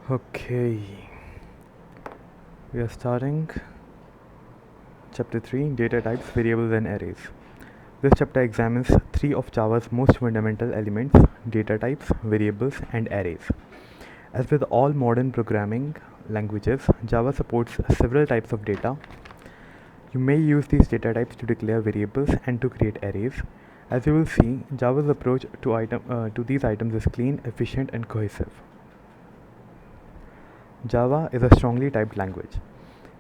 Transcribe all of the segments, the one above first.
Okay, we are starting chapter 3, data types, variables and arrays. This chapter examines three of Java's most fundamental elements, data types, variables and arrays. As with all modern programming languages, Java supports several types of data. You may use these data types to declare variables and to create arrays. As you will see, Java's approach to these items is clean, efficient and cohesive. Java is a strongly typed language.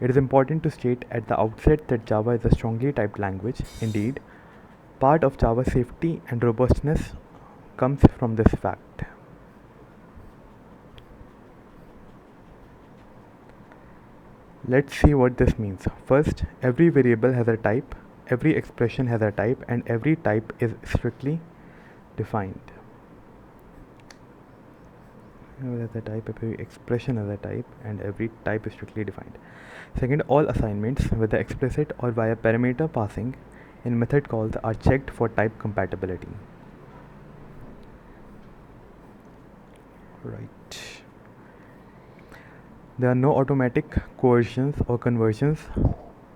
It is important to state at the outset that Java is a strongly typed language. Indeed, part of Java's safety and robustness comes from this fact. Let's see what this means. First, every variable has a type, every expression has a type, and every type is strictly defined. Has a type, every expression has a type, and every type is strictly defined. Second, all assignments, whether explicit or via parameter passing in method calls, are checked for type compatibility. Right. There are no automatic coercions or conversions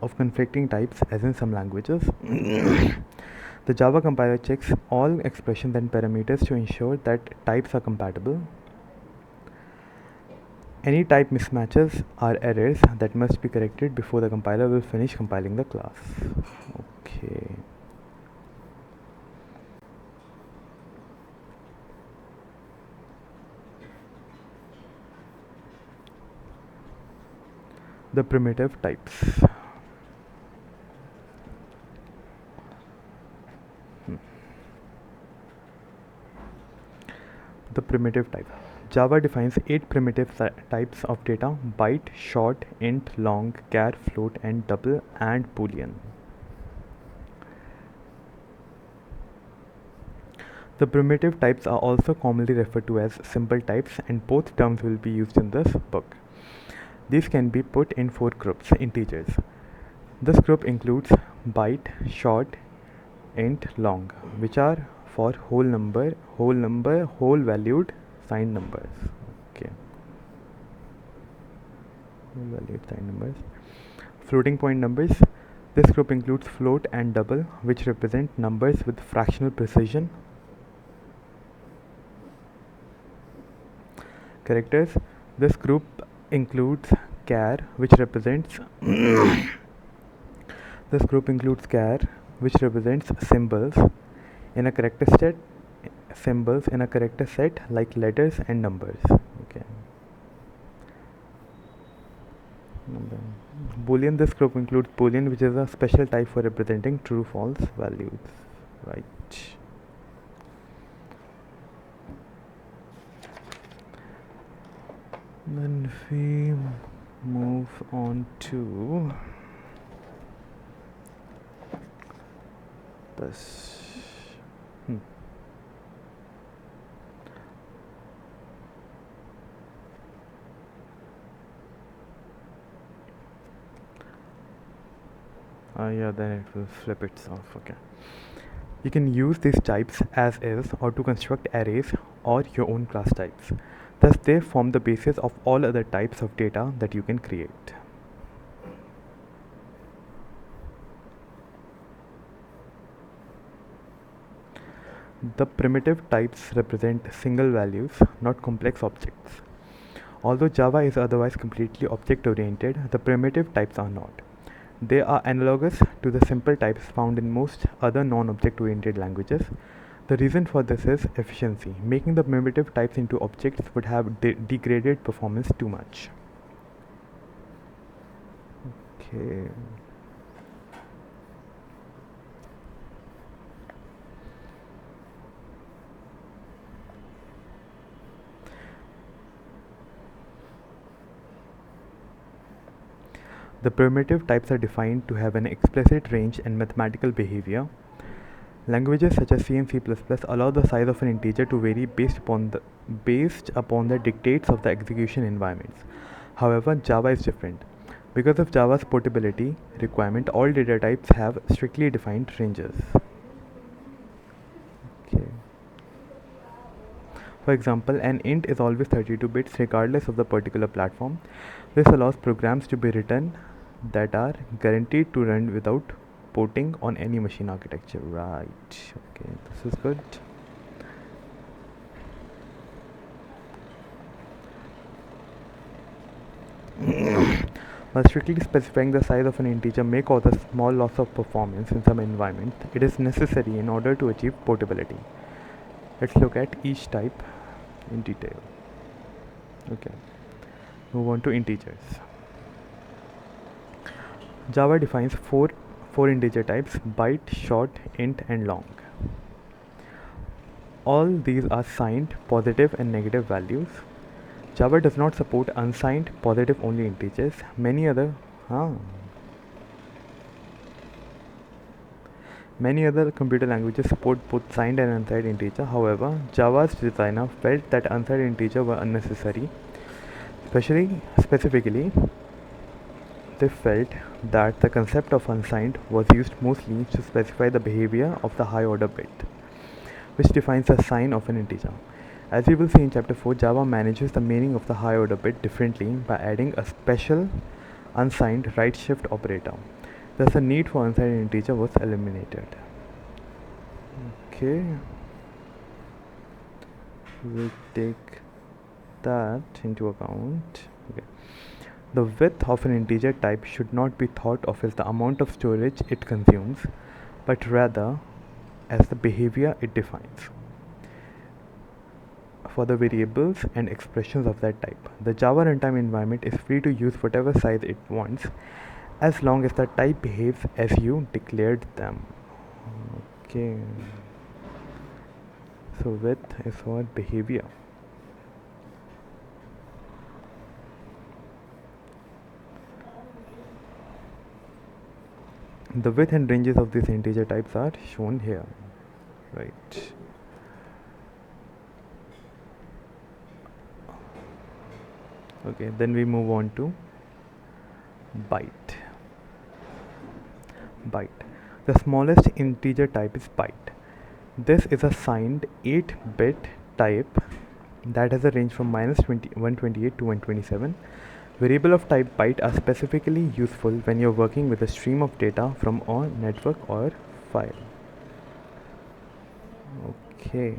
of conflicting types as in some languages. The Java compiler checks all expressions and parameters to ensure that types are compatible. Any type mismatches are errors that must be corrected before the compiler will finish compiling the class. Okay. The primitive types. The primitive type. Java defines 8 primitive types of data: byte, short, int, long, char, float, and double, and boolean. The primitive types are also commonly referred to as simple types, and both terms will be used in this book. These can be put in 4 groups: integers. This group includes byte, short, int, long, which are for whole valued signed numbers. Okay. Whole valued signed numbers. Floating point numbers. This group includes float and double, which represent numbers with fractional precision. Characters. This group includes char, which represents this group includes char, which represents symbols in a character set, like letters and numbers. Okay. Boolean. This group includes boolean, which is a special type for representing true false values. Right. Then if we move on to this. Yeah, then it will flip itself. Okay. You can use these types as is or to construct arrays or your own class types. Thus, they form the basis of all other types of data that you can create. The primitive types represent single values, not complex objects. Although Java is otherwise completely object-oriented, the primitive types are not. They are analogous to the simple types found in most other non-object-oriented languages. The reason for this is efficiency. Making the primitive types into objects would have degraded performance too much. Okay. The primitive types are defined to have an explicit range and mathematical behavior. Languages such as C and C++ allow the size of an integer to vary based upon the dictates of the execution environments. However, Java is different. Because of Java's portability requirement, all data types have strictly defined ranges. Okay. For example, an int is always 32 bits regardless of the particular platform. This allows programs to be written that are guaranteed to run without porting on any machine architecture. Right. Okay, this is good. While strictly specifying the size of an integer may cause a small loss of performance in some environment, it is necessary in order to achieve portability. Let's look at each type in detail. Okay, move on to integers. Java defines four integer types: byte, short, int, and long. All these are signed positive and negative values. Java does not support unsigned positive only integers. Many other computer languages support both signed and unsigned integer. However, Java's designer felt that unsigned integers were unnecessary. Specifically, they felt that the concept of unsigned was used mostly to specify the behavior of the high order bit, which defines the sign of an integer. As we will see in chapter 4, Java manages the meaning of the high order bit differently by adding a special unsigned right shift operator. Thus the need for unsigned integer was eliminated. Okay, we'll take that into account. Okay. The width of an integer type should not be thought of as the amount of storage it consumes, but rather as the behavior it defines for the variables and expressions of that type. The Java runtime environment is free to use whatever size it wants as long as the type behaves as you declared them. Okay, so width is for behavior. The width and ranges of these integer types are shown here, right? Okay, then we move on to byte. The smallest integer type is byte. This is a signed 8-bit type that has a range from -128 to 127. Variable of type byte are specifically useful when you're working with a stream of data from a network or file. Okay.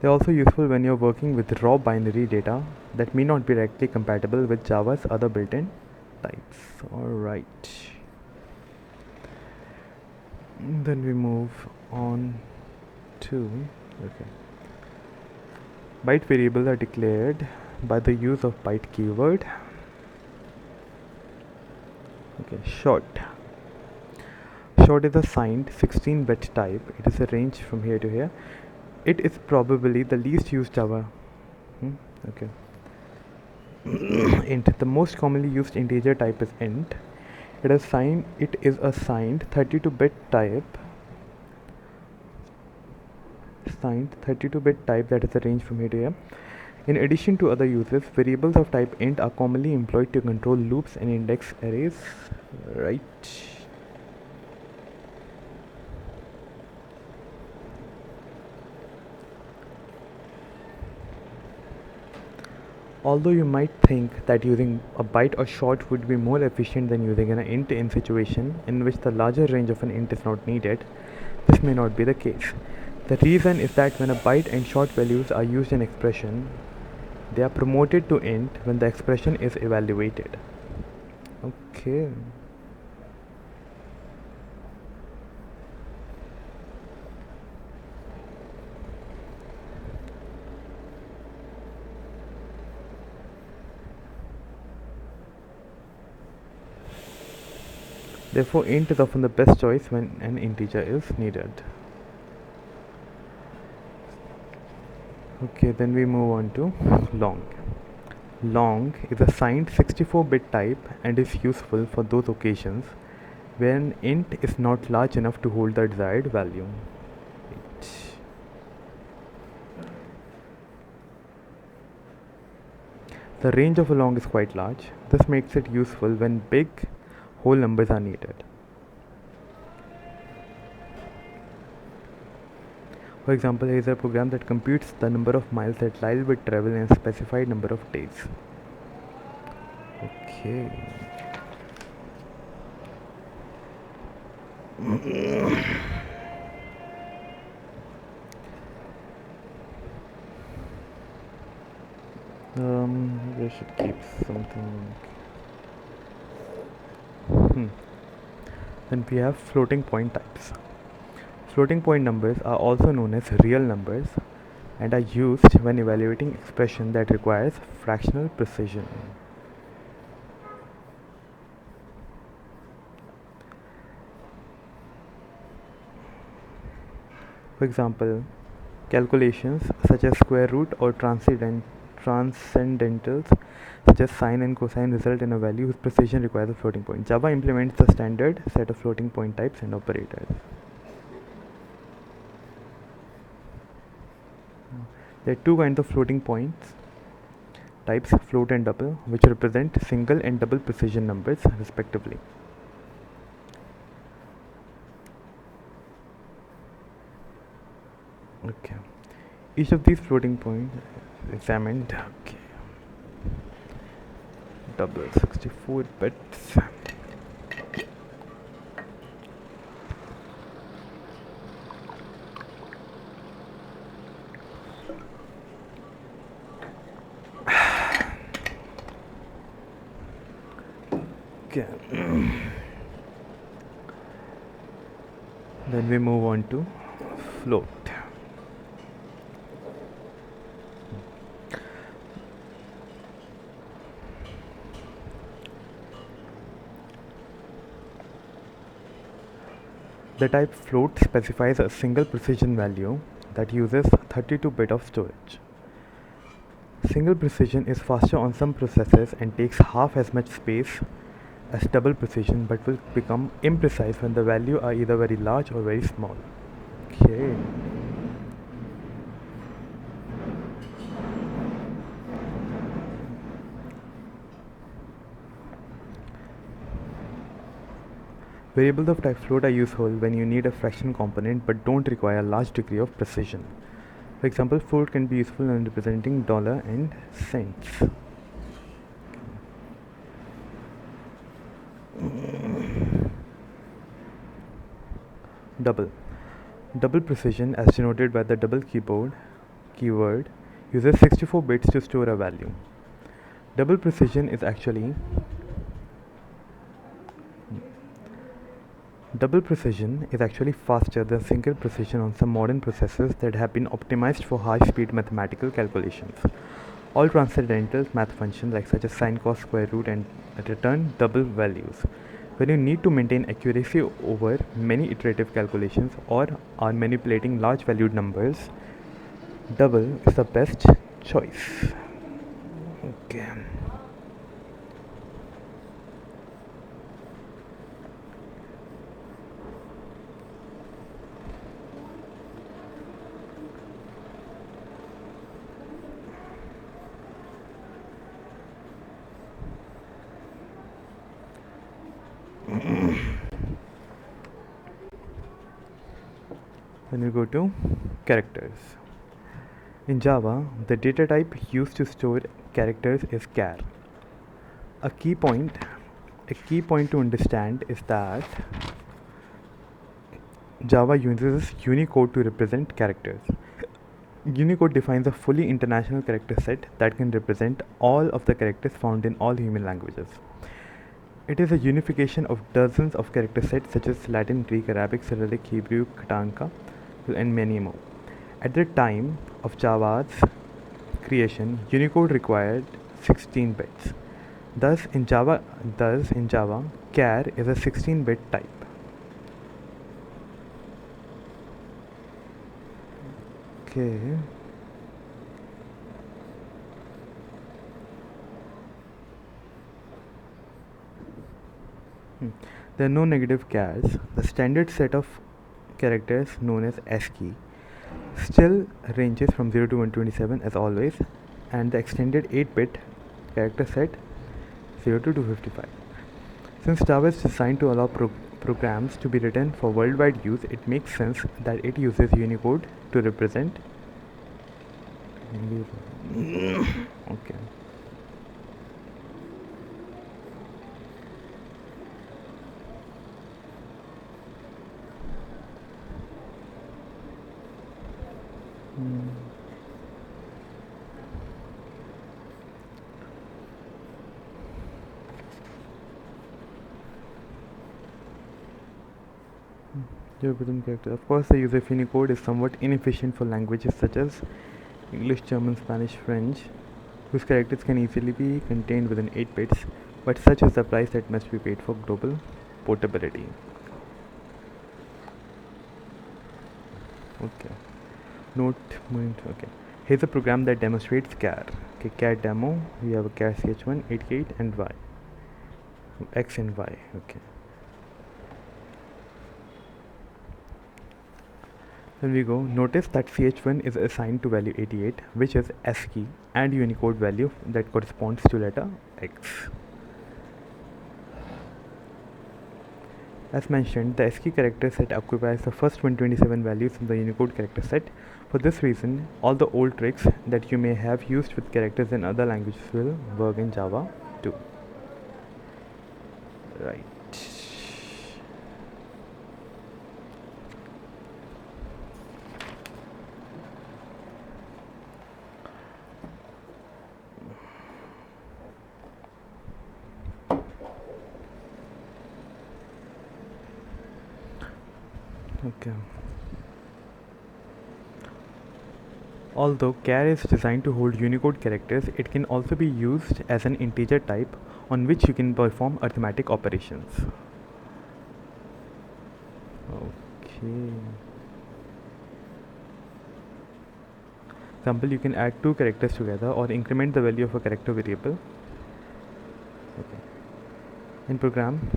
They are also useful when you're working with raw binary data that may not be directly compatible with Java's other built-in types. Alright. Then we move on to byte variables are declared by the use of byte keyword. Okay, short is a signed 16-bit type. It is a range from here to here. It is probably the least used Java. Okay. Int. The most commonly used integer type is int. It is a signed 32-bit type. That is a range from here to here. In addition to other uses, variables of type int are commonly employed to control loops and index arrays. Right. Although you might think that using a byte or short would be more efficient than using an int in situation in which the larger range of an int is not needed, this may not be the case. The reason is that when a byte and short values are used in expression, they are promoted to int when the expression is evaluated. Okay. Therefore, int is often the best choice when an integer is needed. Okay, then we move on to long. Long is a signed 64-bit type and is useful for those occasions where an int is not large enough to hold the desired value. The range of a long is quite large. This makes it useful when big whole numbers are needed. For example, here is a program that computes the number of miles that Lyle would travel in a specified number of days. Okay. We should keep something. Then we have floating point types. Floating point numbers are also known as real numbers and are used when evaluating expression that requires fractional precision. For example, calculations such as square root or transcendentals such as sine and cosine result in a value whose precision requires a floating point. Java implements the standard set of floating point types and operators. There are two kinds of floating points types, float and double, which represent single and double precision numbers respectively. Okay, each of these floating points is examined. Okay, double 64 bits. Okay. Then we move on to float. The type float specifies a single precision value that uses 32-bit of storage. Single precision is faster on some processors and takes half as much space as double precision, but will become imprecise when the values are either very large or very small. Okay. Variables of type float are useful when you need a fraction component but don't require a large degree of precision. For example, float can be useful in representing dollar and cents. Double. Double precision, as denoted by the double keyword, uses 64 bits to store a value. Double precision is actually faster than single precision on some modern processors that have been optimized for high-speed mathematical calculations. All transcendental math functions like such as sine, cos, square root and return double values. When you need to maintain accuracy over many iterative calculations or are manipulating large valued numbers, double is the best choice. Okay. Then we go to characters. In Java, the data type used to store characters is char. A key point to understand is that Java uses Unicode to represent characters. Unicode defines a fully international character set that can represent all of the characters found in all human languages. It is a unification of dozens of character sets such as Latin, Greek, Arabic, Cyrillic, Hebrew, Khatanka, and many more. At the time of Java's creation, Unicode required 16 bits. Thus in Java, char is a 16-bit type. Okay. There are no negative chars. The standard set of characters known as ASCII still ranges from 0 to 127 as always, and the extended 8-bit character set 0 to 255. Since Java is designed to allow programs to be written for worldwide use, it makes sense that it uses Unicode to represent. Okay. Represent character. Of course, the use of Unicode is somewhat inefficient for languages such as English, German, Spanish, French, whose characters can easily be contained within 8 bits, but such is the price that must be paid for global portability. Okay. Note. Okay. Here's a program that demonstrates char. Okay, char demo. We have a char ch1, 88, and y. X and y. Okay. Then we go. Notice that ch1 is assigned to value 88, which is ASCII and Unicode value that corresponds to letter X. As mentioned, the ASCII character set occupies the first 127 values in the Unicode character set. For this reason, all the old tricks that you may have used with characters in other languages will work in Java too. Right. Okay. Although char is designed to hold Unicode characters, it can also be used as an integer type on which you can perform arithmetic operations. Okay. Example, you can add two characters together or increment the value of a character variable. Okay. In program,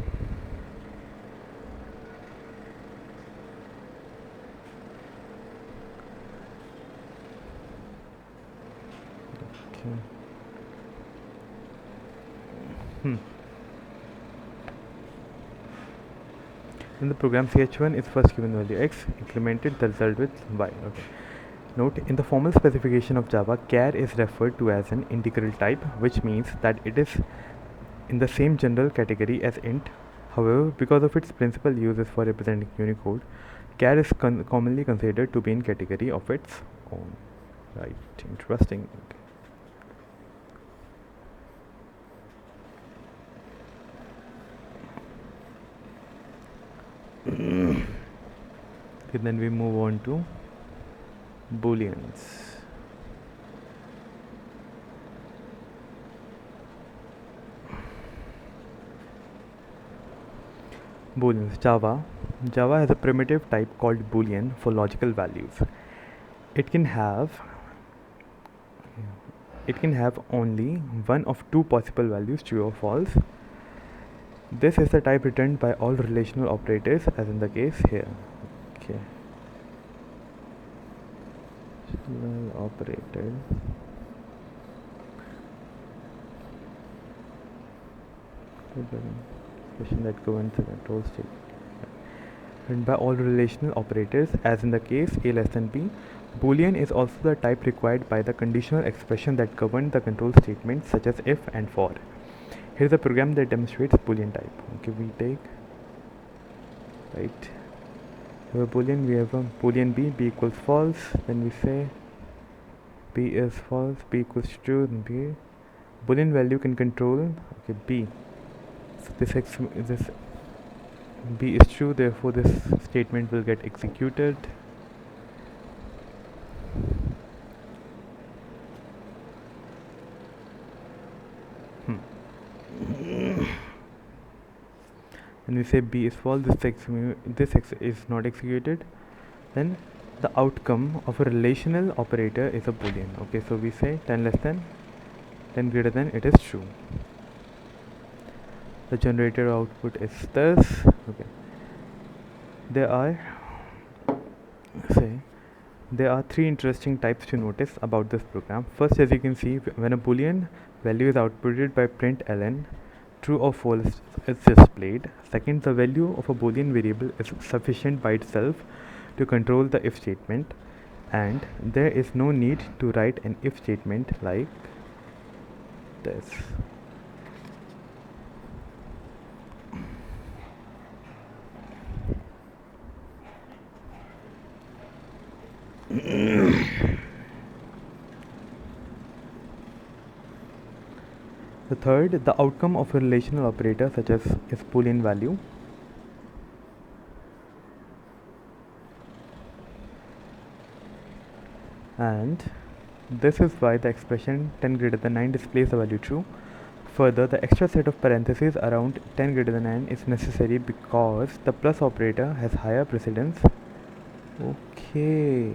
in the program, ch1 is first given value x, incremented the result with y. Okay. Note, in the formal specification of Java, char is referred to as an integral type, which means that it is in the same general category as int. However, because of its principal uses for representing Unicode, char is commonly considered to be in category of its own. Right, interesting. Okay, then we move on to booleans. Booleans. Java has a primitive type called boolean for logical values. It can have only one of two possible values, true or false. This is the type returned by all relational operators, as in the case here. Okay. Relational operator. Expression that governs the control state. Written by all relational operators, as in the case a less than b. Boolean is also the type required by the conditional expression that govern the control statements such as if and for. Here's a program that demonstrates Boolean type. Okay, we take right. We have a Boolean. We have a Boolean b equals false. Then we say b is false, b equals true. Then b Boolean value can control b. So this b is true. Therefore, this statement will get executed. When we say b is false, this is not executed. Then the outcome of a relational operator is a boolean. Okay, so we say 10 less than, 10 greater than, it is true. The generated output is this. Okay, there are three interesting types to notice about this program. First, as you can see, when a boolean value is outputted by println, true or false is displayed. Second, the value of a Boolean variable is sufficient by itself to control the if statement, and there is no need to write an if statement like this. The third, the outcome of a relational operator such as is Boolean value. And this is why the expression 10 greater than 9 displays the value true. Further, the extra set of parentheses around 10 greater than 9 is necessary because the plus operator has higher precedence. Okay.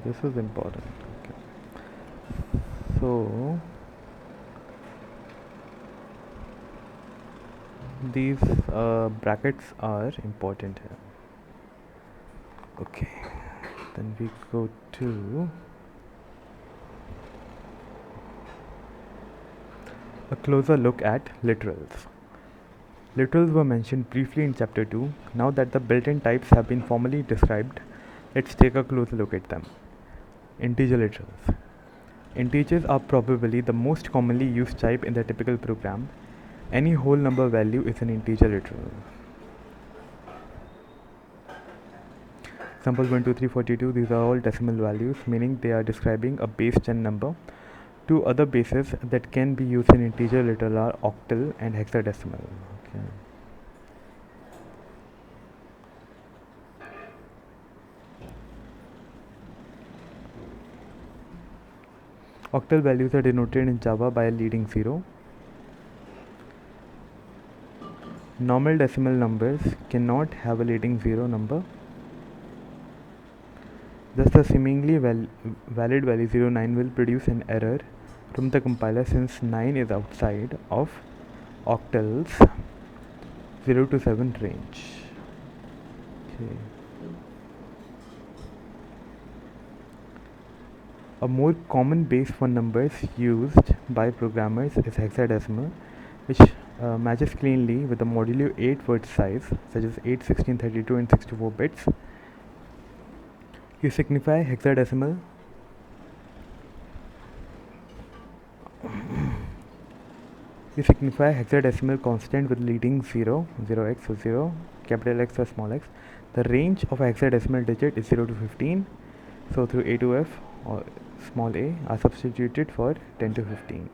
This is important. Okay. So these brackets are important here. Okay, then we go to a closer look at literals. Literals were mentioned briefly in chapter 2. Now that the built-in types have been formally described, let's take a closer look at them. Integer literals. Integers are probably the most commonly used type in the typical program. Any whole number value is an integer literal. Example 1, 2, 3, 42, these are all decimal values, meaning they are describing a base 10 number. Two other bases that can be used in integer literal are octal and hexadecimal. Okay. Octal values are denoted in Java by a leading 0. Normal decimal numbers cannot have a leading 0 number. Thus, the seemingly valid value 09 will produce an error from the compiler since 9 is outside of octal's 0 to 7 range. Okay. A more common base for numbers used by programmers is hexadecimal, which matches cleanly with the modulo 8 word size, such as 8, 16, 32 and 64 bits. You signify hexadecimal constant with leading 0, 0x or 0, capital X or small x. The range of a hexadecimal digit is 0 to 15. So through A to F or small a are substituted for 10 to 15.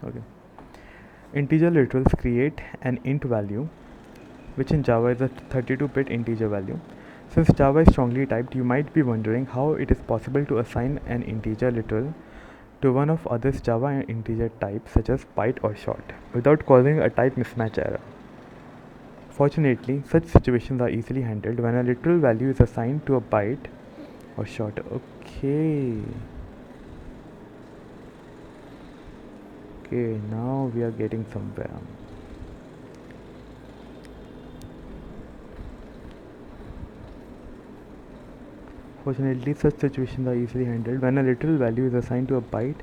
Okay. Integer literals create an int value, which in Java is a 32-bit integer value. Since Java is strongly typed, you might be wondering how it is possible to assign an integer literal to one of others Java integer types such as byte or short without causing a type mismatch error. Fortunately, such situations are easily handled when a literal value is assigned to a byte or short. Okay. Okay, now we are getting somewhere. Fortunately, such situations are easily handled when a literal value is assigned to a byte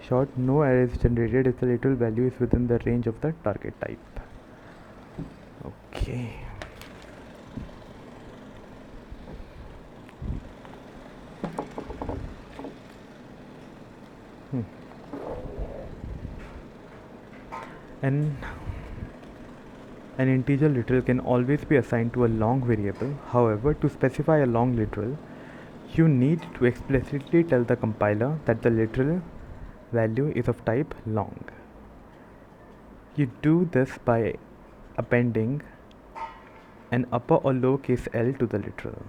short. No error is generated if the literal value is within the range of the target type. Okay. An integer literal can always be assigned to a long variable. However, to specify a long literal, you need to explicitly tell the compiler that the literal value is of type long. You do this by appending an upper or lowercase l to the literal.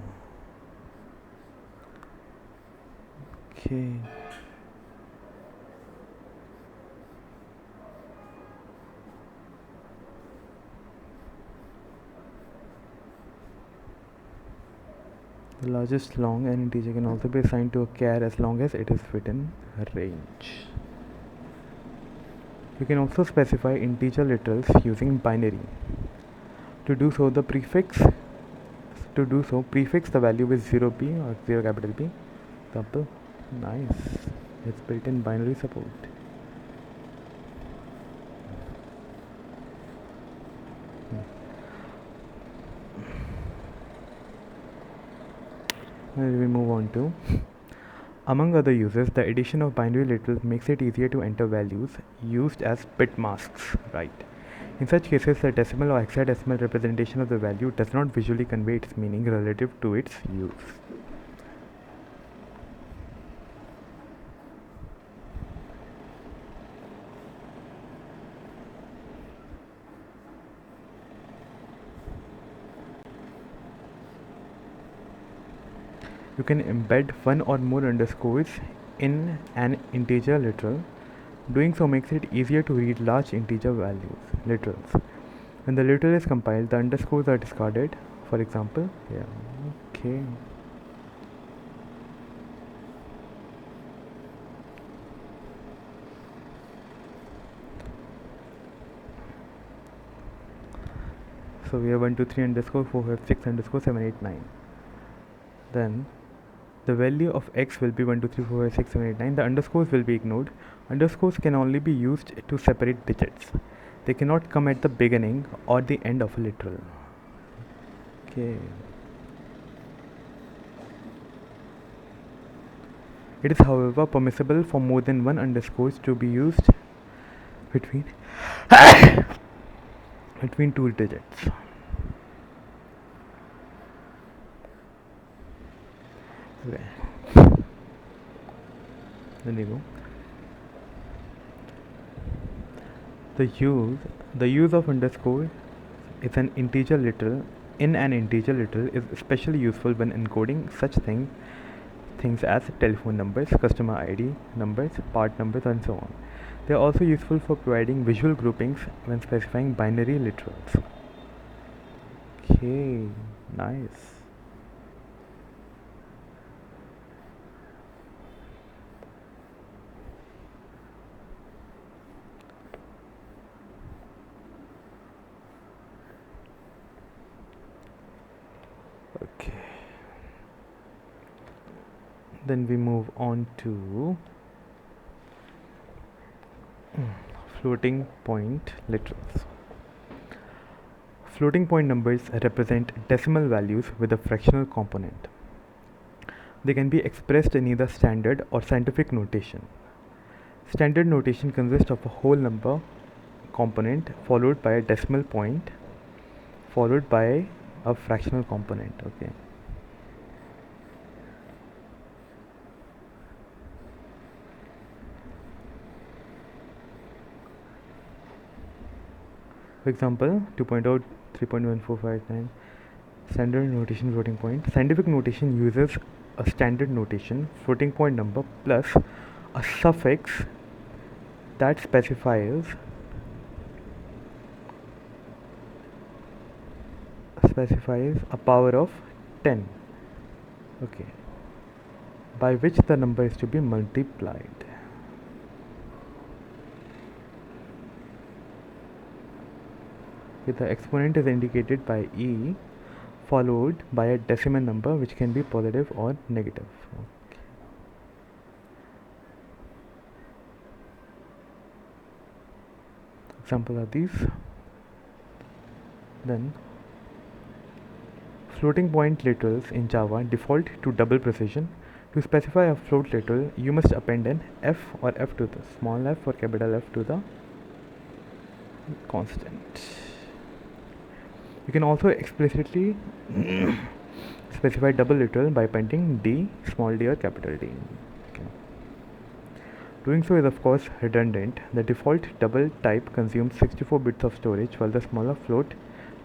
Okay. The largest long and integer can also be assigned to a char as long as it is within range. You can also specify integer literals using binary. To do so, prefix the value with 0b or 0 capital B. Example, nice. It's built-in binary support. And we move on to, among other uses, the addition of binary literals makes it easier to enter values used as bit masks, right? In such cases, the decimal or hexadecimal representation of the value does not visually convey its meaning relative to its use. You can embed one or more underscores in an integer literal. Doing so makes it easier to read large integer literals. When the literal is compiled, the underscores are discarded. For example, okay. So we have 1, 2, 3 underscore 4, 5, 6 underscore 7, 8, 9. Then the value of x will be 1, 2, 3, 4, 5, 6, 7, 8, 9. The underscores will be ignored. Underscores can only be used to separate digits. They cannot come at the beginning or the end of a literal. Okay. It is, however, permissible for more than one underscores to be used between between two digits. Okay. Then we go. The use of underscore is an integer literal in an integer literal is especially useful when encoding such things as telephone numbers, customer ID numbers, part numbers, and so on. They are also useful for providing visual groupings when specifying binary literals. Okay, nice. Okay. Then we move on to floating point literals. Floating point numbers represent decimal values with a fractional component. They can be expressed in either standard or scientific notation. Standard notation consists of a whole number component followed by a decimal point followed by a fractional component. Okay. For example, 2.0, 3.1459, standard notation floating point. Scientific notation uses a standard notation floating point number plus a suffix that specifies a power of 10, okay, by which the number is to be multiplied. Okay, the exponent is indicated by E followed by a decimal number which can be positive or negative. Okay. Example are these. Then floating point literals in Java default to double precision. To specify a float literal, you must append an f or f to the small f or capital F to the constant. You can also explicitly specify double literal by appending d, small d or capital D. Okay. Doing so is of course redundant. The default double type consumes 64 bits of storage while the smaller float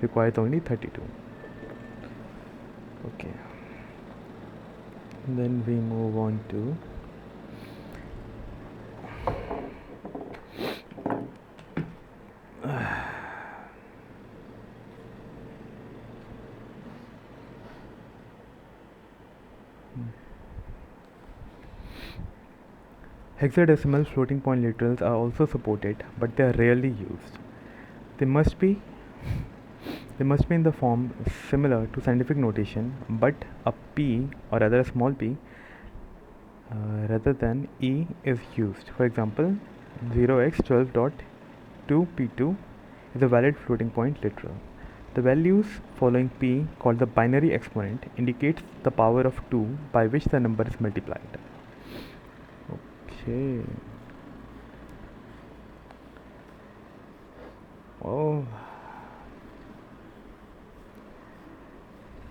requires only 32. Okay. Then we move on to Hexadecimal floating point literals are also supported, but they are rarely used. They must be they must be in the form similar to scientific notation, but a p or rather a small p rather than e is used. For example, 0x12.2p2 is a valid floating point literal. The values following p, called the binary exponent, indicates the power of 2 by which the number is multiplied. Okay. Oh,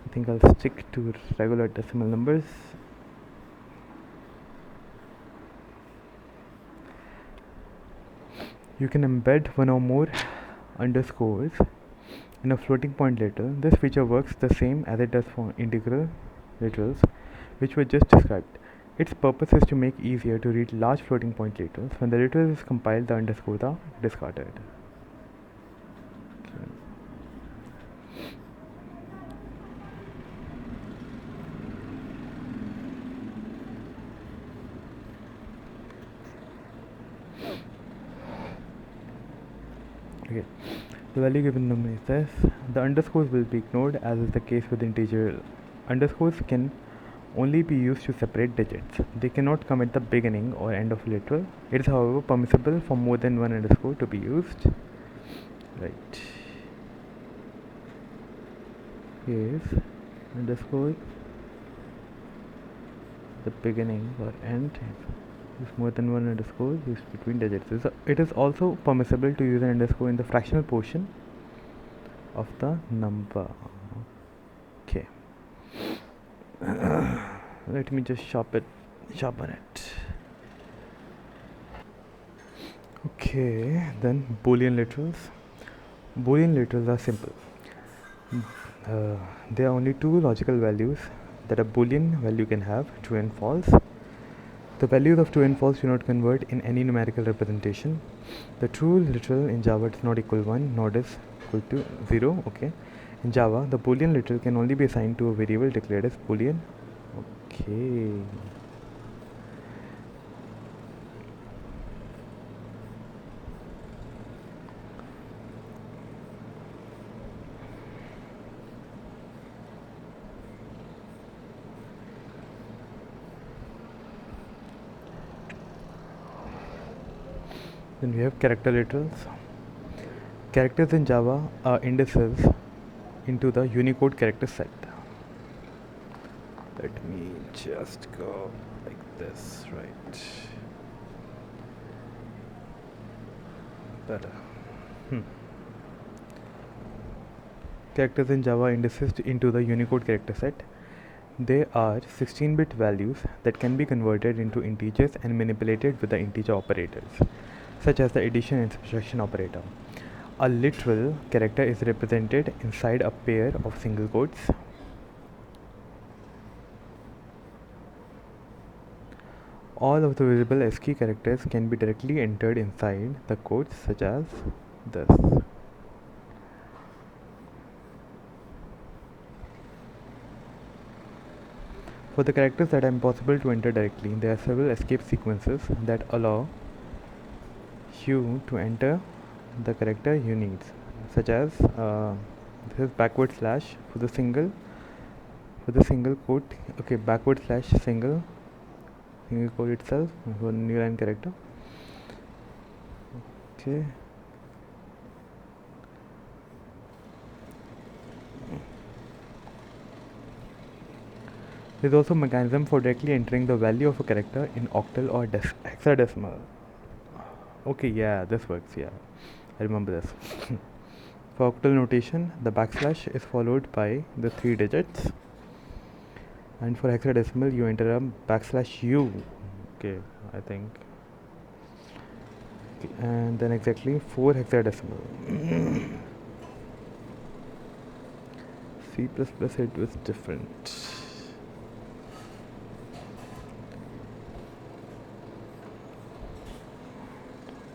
I think I'll stick to regular decimal numbers. You can embed one or more underscores in a floating point literal. This feature works the same as it does for integral literals, which were just described. Its purpose is to make easier to read large floating point literals. When the literal is compiled, the underscores are discarded. Okay. The value given number is this. The underscores will be ignored, as is the case with integer. Underscores can only be used to separate digits. They cannot come at the beginning or end of a literal. It is, however, permissible for more than one underscore to be used. Right. Yes. Underscore the beginning or end. Use more than one underscore used between digits. It is also permissible to use an underscore in the fractional portion of the number. Okay. Let me just sharpen it. Okay, then Boolean literals. Boolean literals are simple. There are only two logical values that a Boolean value can have, true and false. The values of true and false do not convert in any numerical representation. The true literal in Java does not equal 1 nor does equal to 0. Okay. In Java, the Boolean literal can only be assigned to a variable declared as Boolean. Okay. Then we have character literals. Characters in Java are indices into the Unicode character set. Let me just go like this, right? Better. Characters in Java are indices into the Unicode character set. They are 16-bit values that can be converted into integers and manipulated with the integer operators, such as the addition and subtraction operator. A literal character is represented inside a pair of single quotes. All of the visible ASCII characters can be directly entered inside the quotes, such as this. For the characters that are impossible to enter directly, there are several escape sequences that allow you to enter the character you need, such as this is backward slash for the single quote. Okay, backward slash single quote itself for new line character. Okay. There is also a mechanism for directly entering the value of a character in octal or hexadecimal. Okay, yeah, this works. Yeah, I remember this. For octal notation, the backslash is followed by the 3 digits, and for hexadecimal, you enter a backslash u. Okay, I think, okay, and then exactly 4 hexadecimal. C++ it was different.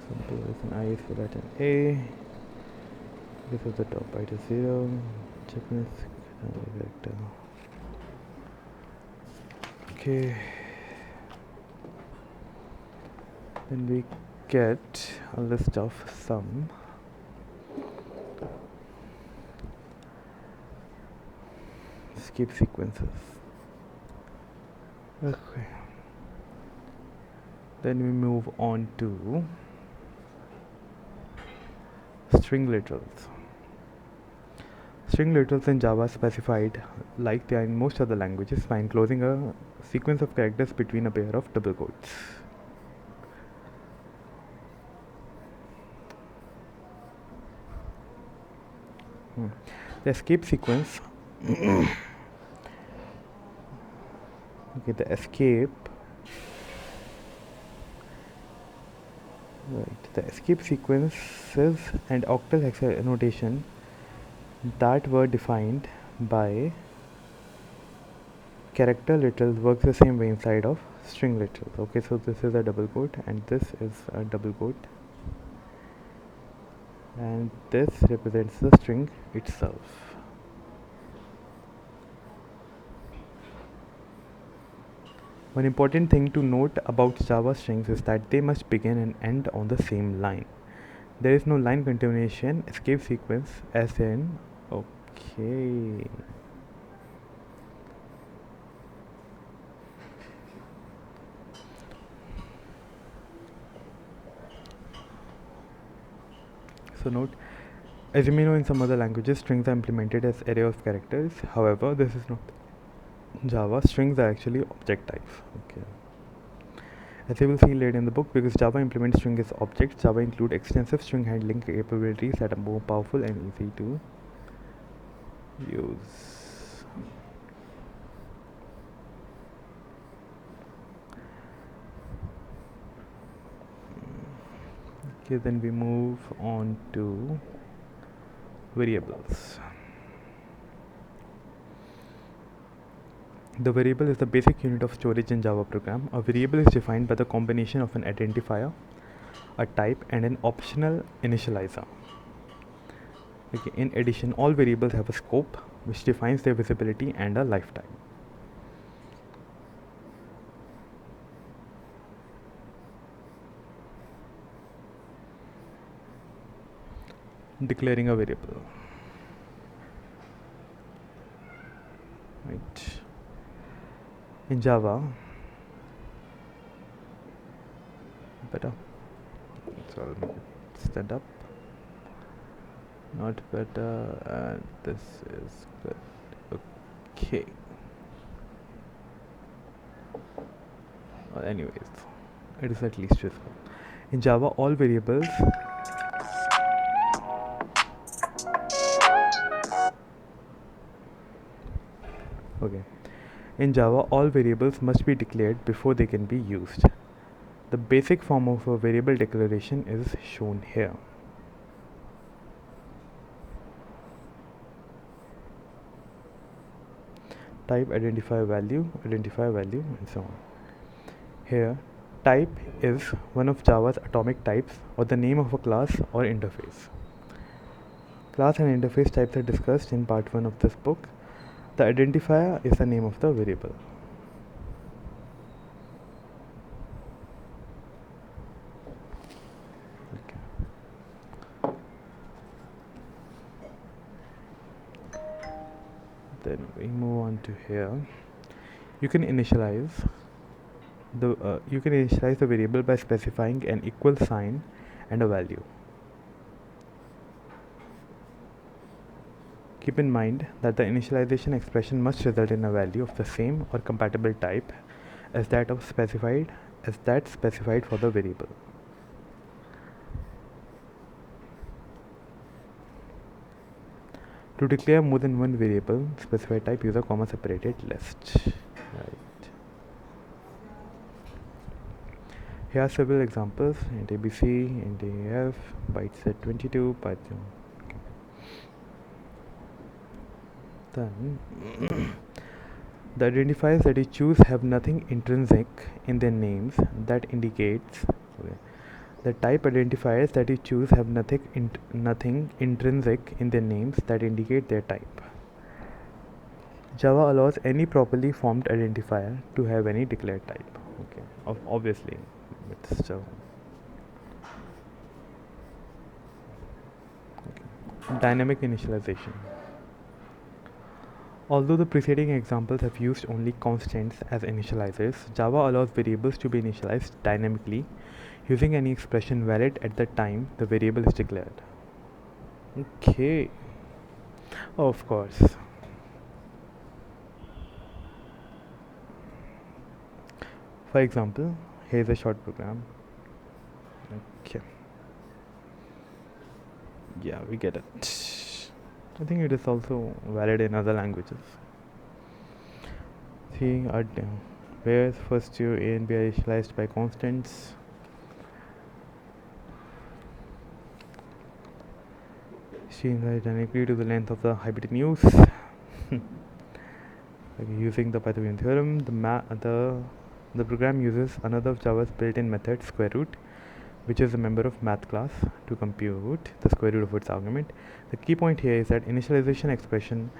Simple as an I is for that an A. This is the top byte is 0. Japanese vector. Okay. Then we get a list of some escape sequences. Okay. Then we move on to string literals. String literals in Java are specified like they are in most other languages by enclosing a sequence of characters between a pair of double quotes. The escape sequence okay, the escape the escape sequences and octal hexa notation that were defined by character literals works the same way inside of string literals. Okay, so this is a double quote and this is a double quote, and this represents the string itself. One important thing to note about Java strings is that they must begin and end on the same line. There is no line continuation escape sequence as in okay. So note, as you may know, in some other languages strings are implemented as array of characters. However, this is not Java. Strings are actually object types. Okay. As you will see later in the book, because Java implements string as objects, Java include extensive string handling capabilities that are more powerful and easy to use. Okay, then we move on to variables. The variable is the basic unit of storage in Java program. A variable is defined by the combination of an identifier, a type, and an optional initializer. Okay, in addition, all variables have a scope which defines their visibility and a lifetime. Declaring a variable. Right. In Java, better. So I'll make it stand up. Not better, and this is good. Okay. Well, anyways, it is at least useful. In Java, all variables okay. In Java, all variables must be declared before they can be used. The basic form of a variable declaration is shown here. Type, identifier, value, and so on. Here, type is one of Java's atomic types or the name of a class or interface. Class and interface types are discussed in part 1 of this book. The identifier is the name of the variable. Okay. Then we move on to here. You can initialize the variable by specifying an equal sign and a value. Keep in mind that the initialization expression must result in a value of the same or compatible type as that specified for the variable. To declare more than one variable, specify type, use a comma separated list. Right. Here are several examples: int abc, int af, byte set 22, Python. Then the identifiers that you choose have nothing intrinsic in their names that indicates the type identifiers that you choose have nothing intrinsic in their names that indicate their type. Java allows any properly formed identifier to have any declared type. Okay, obviously it's Java. Dynamic initialization. Although the preceding examples have used only constants as initializers, Java allows variables to be initialized dynamically using any expression valid at the time the variable is declared. Okay. Of course. For example, here's a short program. Okay. Yeah, we get it. I think it is also valid in other languages. See, where first two A and B are initialized by constants. Change dynamically to the length of the hypotenuse. Using the Pythagorean theorem, the program uses another of Java's built-in method, square root, which is a member of math class, to compute the square root of its argument. The key point here is that initialization expression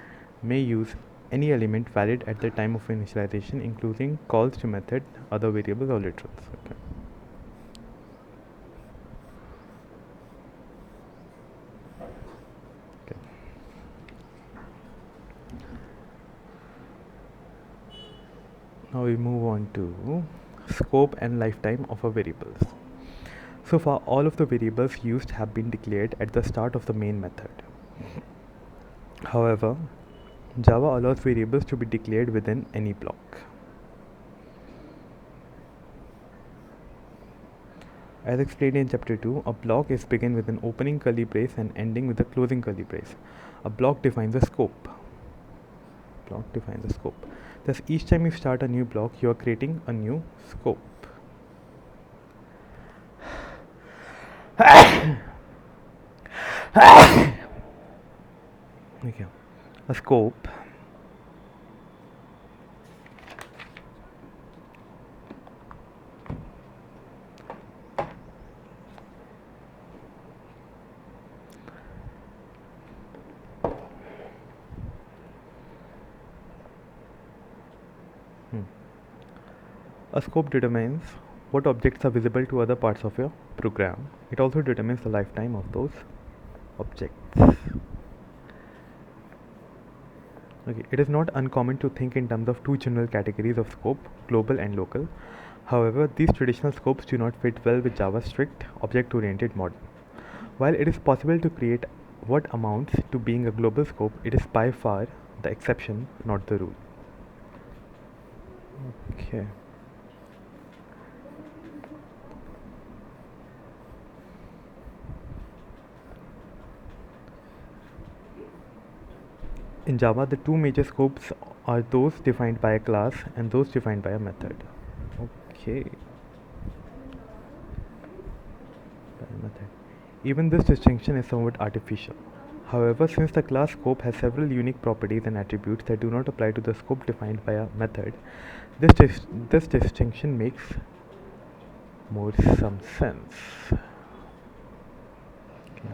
may use any element valid at the time of initialization, including calls to method, other variables, or literals. Okay. Now we move on to scope and lifetime of our variables. So far, all of the variables used have been declared at the start of the main method. However, Java allows variables to be declared within any block. As explained in chapter 2, a block is begin with an opening curly brace and ending with a closing curly brace. A block defines a scope. Thus, each time you start a new block, you are creating a new scope. Okay. A scope A scope determines what objects are visible to other parts of your program. It also determines the lifetime of those objects. Okay, it is not uncommon to think in terms of two general categories of scope, global and local. However, these traditional scopes do not fit well with Java's strict object-oriented model. While it is possible to create what amounts to being a global scope, it is by far the exception, not the rule. Okay. In Java, the two major scopes are those defined by a class and those defined by a method. Okay. Even this distinction is somewhat artificial. However, since the class scope has several unique properties and attributes that do not apply to the scope defined by a method, this distinction makes more some sense. Okay.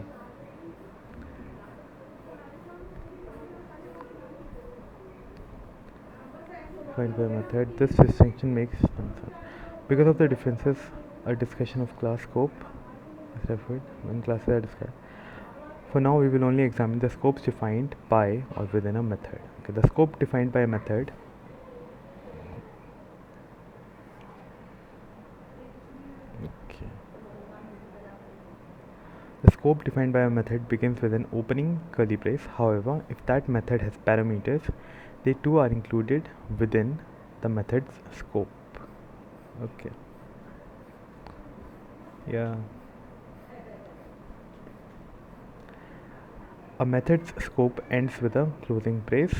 Defined by a method, this distinction makes some sense. Because of the differences, a discussion of class scope is referred when classes are described. For now, we will only examine the scopes defined by or within a method. Okay, the scope defined by a method The scope defined by a method begins with an opening curly brace. However, if that method has parameters, they too are included within the method's scope. Okay. Yeah. A method's scope ends with a closing brace.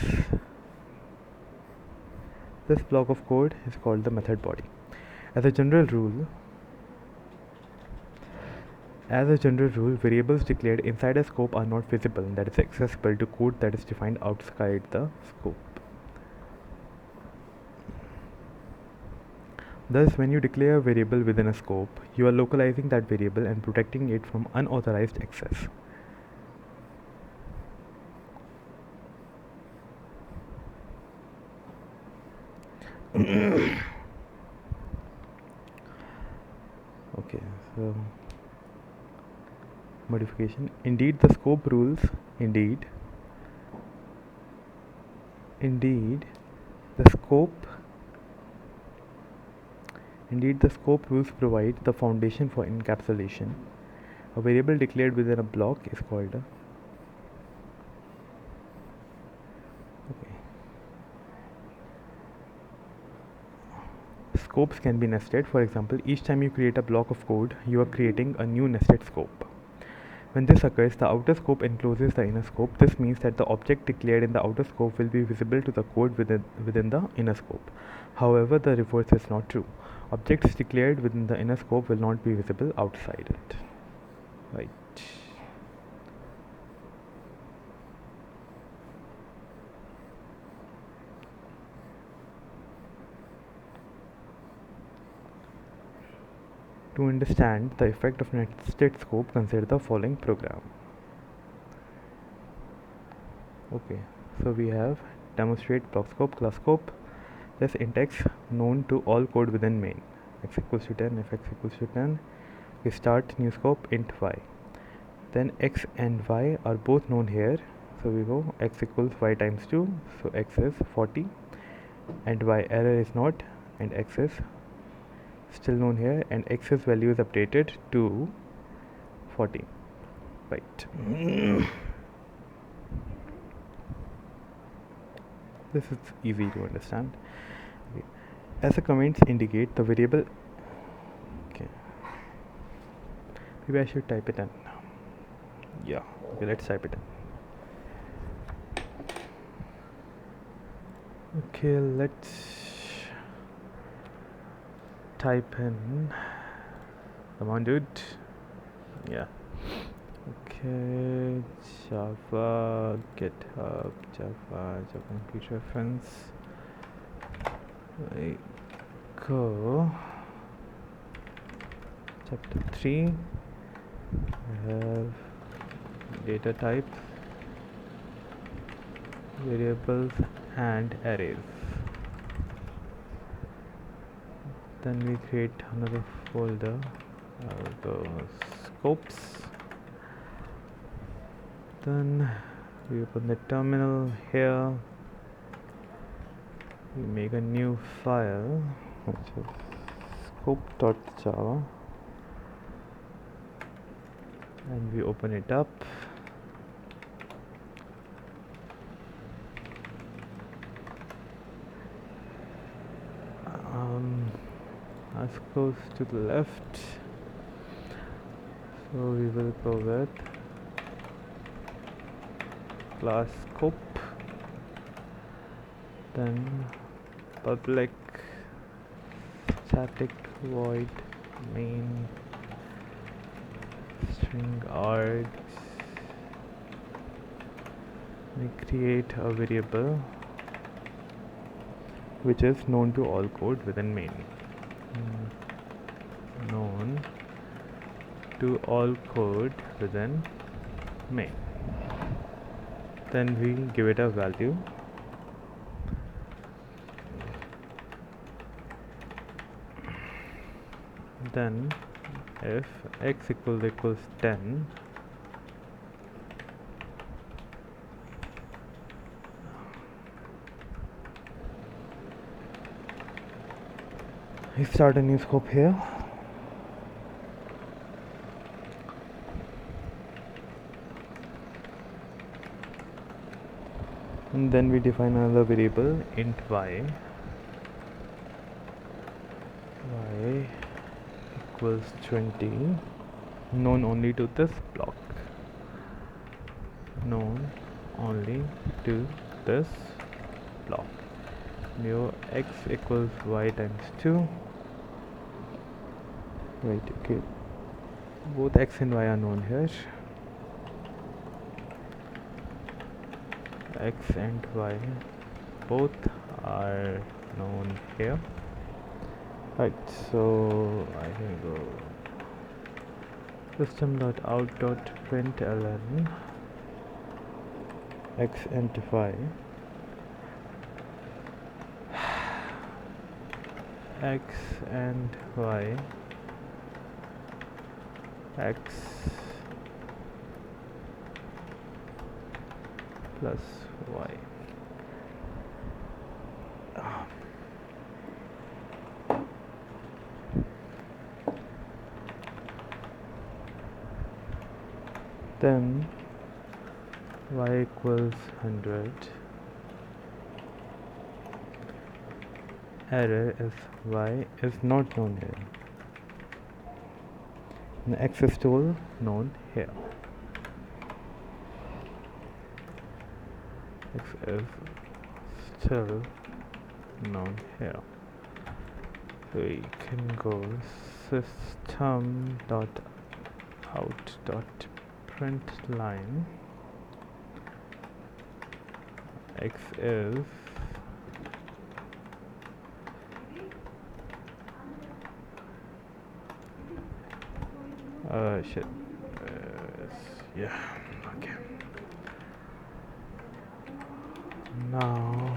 This block of code is called the method body. As a general rule, variables declared inside a scope are not visible, that is accessible to code that is defined outside the scope. Thus, when you declare a variable within a scope, you are localizing that variable and protecting it from unauthorized access. Okay, so modification. Indeed, the scope rules Indeed, the scope rules provide the foundation for encapsulation. A variable declared within a block is called a Scopes can be nested. For example, each time you create a block of code, you are creating a new nested scope. When this occurs, the outer scope encloses the inner scope. This means that the object declared in the outer scope will be visible to the code within the inner scope. However, the reverse is not true. Objects declared within the inner scope will not be visible outside it. Right. To understand the effect of nested scope, consider the following program. Okay, so we have demonstrate block scope, class scope. This int x known to all code within main. X equals to 10, if x equals to 10, we start new scope int y. Then x and y are both known here, so we go x equals y times 2, so x is 40, and y error is not, and x is still known here, and x's value is updated to 40. Right. This is easy to understand. Okay. As the comments indicate, the variable. Okay. Maybe I should type it in. Yeah. Okay. Let's type it in. Okay. Let's type in. Come on, dude. Yeah. Okay, Java, GitHub, Java computer reference. We go. Chapter 3. We have data types, variables, and arrays. Then we create another folder. Go scopes. Then we open the terminal here. We make a new file, which is scope.java, and we open it up. As goes to the left, so we will go with class scope, then public static void main string args. We create a variable which is known to all code within main. Known to all code within main. Then we give it a value. Then if x equals 10, we start a new scope here. And then we define another variable int y equals 20, known only to this block, known only to this block. Mu x equals y times 2. Right, okay, both x and y are known here. X and y both are known here. Right, so I can go system.out.println x and y, x and y, x plus y. Then y equals 100. Error is y is not known here. And x is still known here. X is still known here. So we can go system.out.println x is shit. Yeah, okay. Now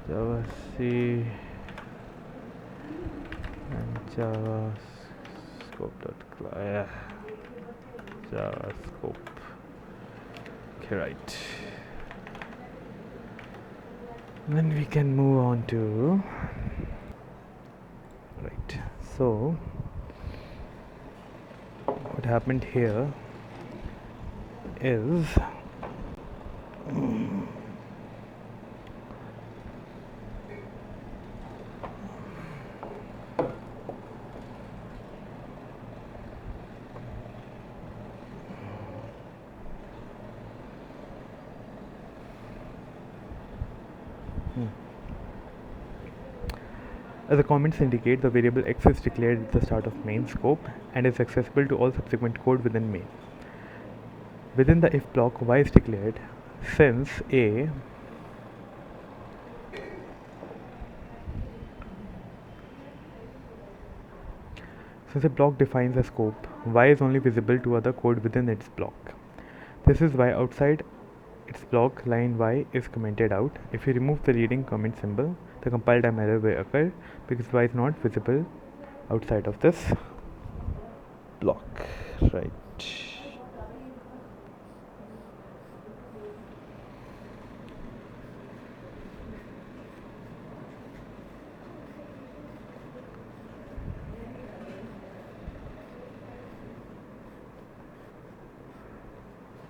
Java C and Java scope.class. Java scope. Okay, right. Then we can move on to right. So what happened here is as the comments indicate, the variable x is declared at the start of main scope and is accessible to all subsequent code within main. Within the if block, y is declared since a block defines a scope, y is only visible to other code within its block. This is why outside its block, line y is commented out. If you remove the leading comment symbol, the compile time error will occur because y is not visible outside of this block. Right.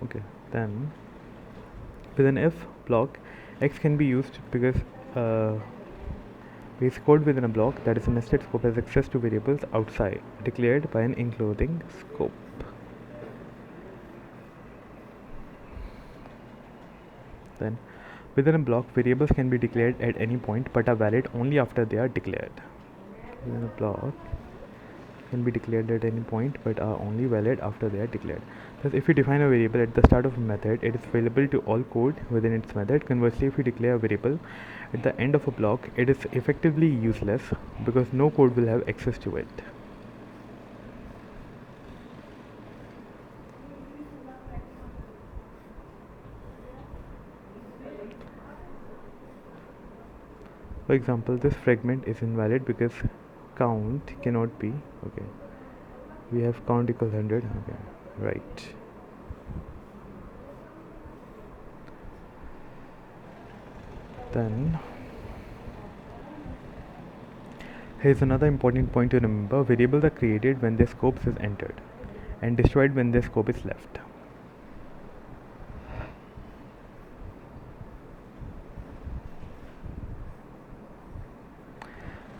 Okay, then with an if block, x can be used because base code within a block that is a nested scope has access to variables outside declared by an enclosing scope. Then within a block, variables can be declared at any point but are valid only after they are declared. Within a block can be declared at any point but are only valid after they are declared. Thus, if you define a variable at the start of a method, it is available to all code within its method. Conversely, if you declare a variable at the end of a block, it is effectively useless because no code will have access to it. For example, this fragment is invalid because count cannot be okay. We have count equals 100. Okay, right. Then here's another important point to remember. Variables are created when their scope is entered and destroyed when their scope is left.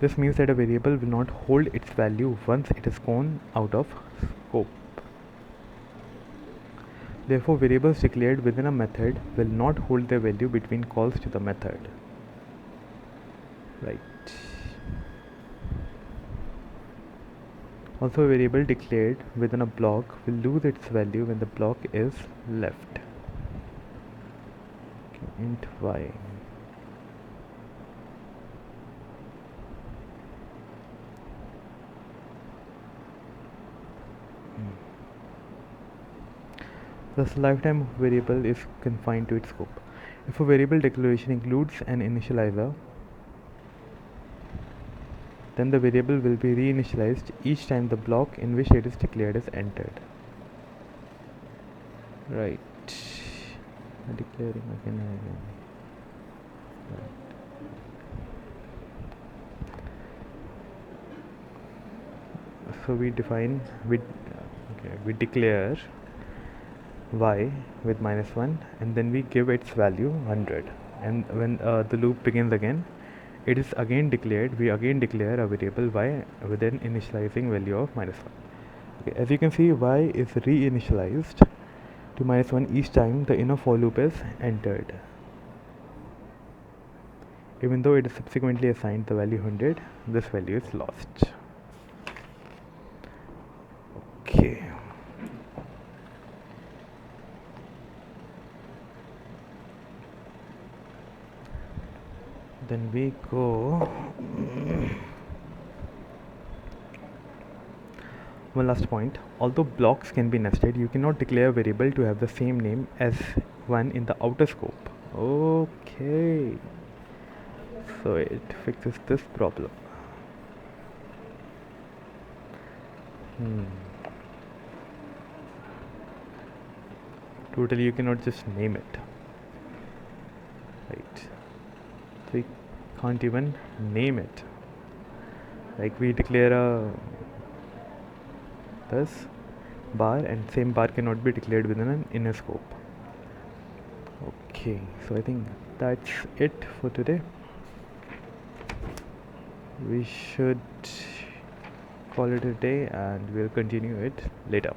This means that a variable will not hold its value once it is gone out of scope. Therefore, variables declared within a method will not hold their value between calls to the method. Right. Also, a variable declared within a block will lose its value when the block is left. Okay, int y. Thus, lifetime of variable is confined to its scope. If a variable declaration includes an initializer, then the variable will be reinitialized each time the block in which it is declared is entered. Right. Declaring again and again. So we define we declare y with -1 and then we give its value 100, and when the loop begins again, it is again declared, we again declare a variable y with an initializing value of -1. Okay, as you can see, y is reinitialized to -1 each time the inner for loop is entered, even though it is subsequently assigned the value 100. This value is lost. Okay, then we go one last point. Although blocks can be nested, you cannot declare a variable to have the same name as one in the outer scope. Okay, so it fixes this problem. Totally, you cannot just name it, right? So we can't even name it. Like we declare a this bar, and same bar cannot be declared within an inner scope. Okay, so I think that's it for today. We should call it a day and we'll continue it later.